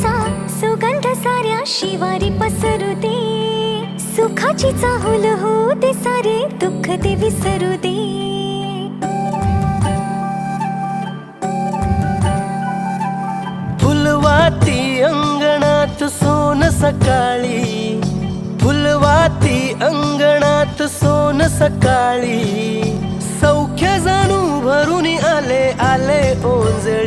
फुलांचा सुगंध साऱ्या शिवारी पसरू दे, सुखाची चाहूल होऊ दे, सारे दुःख ते विसरू दे. फुलवाती अंगणात सोन सकाळी, फुलवाती अंगणात सोन सकाळी, सौख्य जाणू भरून आले आले ओंजळी.